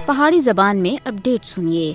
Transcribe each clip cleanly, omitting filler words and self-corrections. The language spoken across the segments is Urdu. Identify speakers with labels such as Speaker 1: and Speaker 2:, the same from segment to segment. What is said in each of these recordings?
Speaker 1: پہاڑی زبان میں اپڈیٹ سنیے۔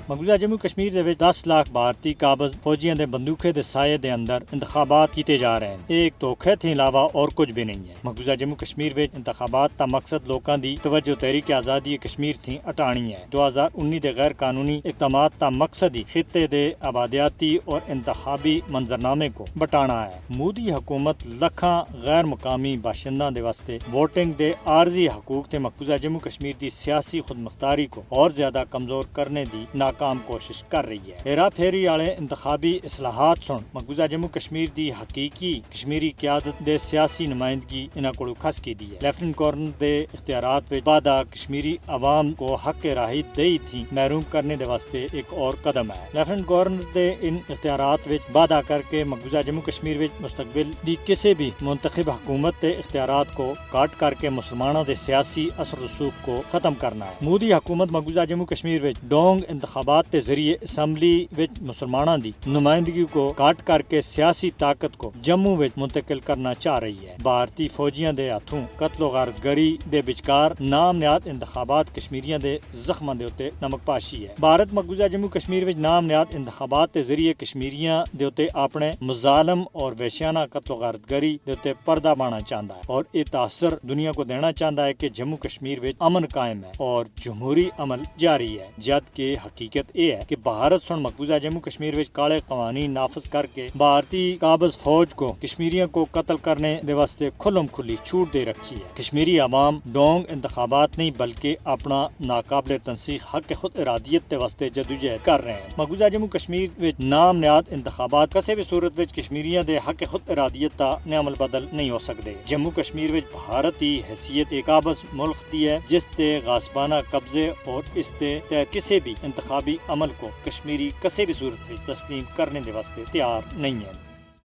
Speaker 2: مقبوضہ جموں کشمیر دے وچ 10 لاکھ بھارتی قابض فوجیاں دے بندوقے دے سائے دے اندر انتخابات کیتے جا رہے ہیں۔ ایک دھوکھے تھے علاوہ اور کچھ بھی نہیں ہے۔ مقبوضہ جموں کشمیر وچ انتخابات دا مقصد لوکاں دی توجہ تحریک آزادی کشمیر تھی ہٹانی ہے۔ 2019 دے غیر قانونی اقدامات دا مقصد ہی خطے دے آبادیاتی اور انتخابی منظرنامے کو بٹانا ہے۔ مودی حکومت لکھاں غیر مقامی باشنداں دے واسطے ووٹنگ دے عارضی حقوق تے مقبوضہ جموں کشمیر دی سیاسی خود مختاری کو اور زیادہ کمزور کرنے دی ناکام کوشش کر رہی ہے۔ ہیرا پھیری والے انتخابی اصلاحات سن مقبوضہ جموں کشمیر دی حقیقی کشمیری قیادت دے سیاسی نمائندگی انہاں کولوں کھس کی دی ہے۔ لیفٹیننٹ گورنر دے اختیارات وچ بعدہ کشمیری عوام کو حق راہی دہی تھی محروم کرنے دے واسطے ایک اور قدم ہے۔ لیفٹیننٹ گورنر دے ان اختیارات وچ بعدہ کر کے مقبوضہ جموں کشمیر وچ مستقبل دی کسی بھی منتخب حکومت دے اختیارات کو کاٹ کر کے مسلمانوں دے سیاسی اثر رسوخ کو ختم کرنا ہے۔ مودی حکومت مقبوضہ جموں کشمیر وچ ڈونگ انتخابات کے ذریعے اسمبلی وچ مسلمانوں دی نمائندگی کو کاٹ کر کے سیاسی طاقت کو جموں وچ منتقل کرنا چاہ رہی ہے۔ بھارتی فوجیاں دے ہاتھوں قتل و غارت گری دے بچکار نام نہاد انتخابات کشمیریاں دے زخماں دے اوتے نمک پاشی ہے۔ بھارت مقبوضہ جموں کشمیر وچ نام نہاد انتخابات کے ذریعے کشمیریاں دے اوتے اپنے مظالم اور وحشیانہ قتل و غارت گری دے اوتے پردہ پانا چاہتا ہے اور یہ تاثر دنیا کو دینا چاہتا ہے کہ جموں کشمیر وچ امن قائم ہے اور جمہوری عمل جاری ہے، جبکہ حقیقت یہ ہے کہ بھارت سن مقبوضہ جموں کشمیر وچ کالے قوانین نافذ کر کے بھارتی قابض فوج کو کشمیریوں کو قتل کرنے دے واسطے کھلم کھلی چھوٹ دے رکھی ہے۔ کشمیری عوام ڈونگ انتخابات نہیں بلکہ اپنا ناقابل تنسیق حق خود ارادیت دے واسطے جدوجہد کر رہے ہیں۔ مقبوضہ جموں کشمیر وچ نام نہاد انتخابات کسی بھی صورت وچ کشمیریوں دے حق خود ارادیت دا عمل بدل نہیں ہو سکتے۔ جموں کشمیر وچ بھارت دی حیثیت ایک قابض ملک دی ہے جس تے غاصبانہ قبضے اور اس تے کسی بھی انتخابی عمل کو کشمیری کسی بھی صورت میں تسلیم کرنے دے واسطے تیار نہیں ہے۔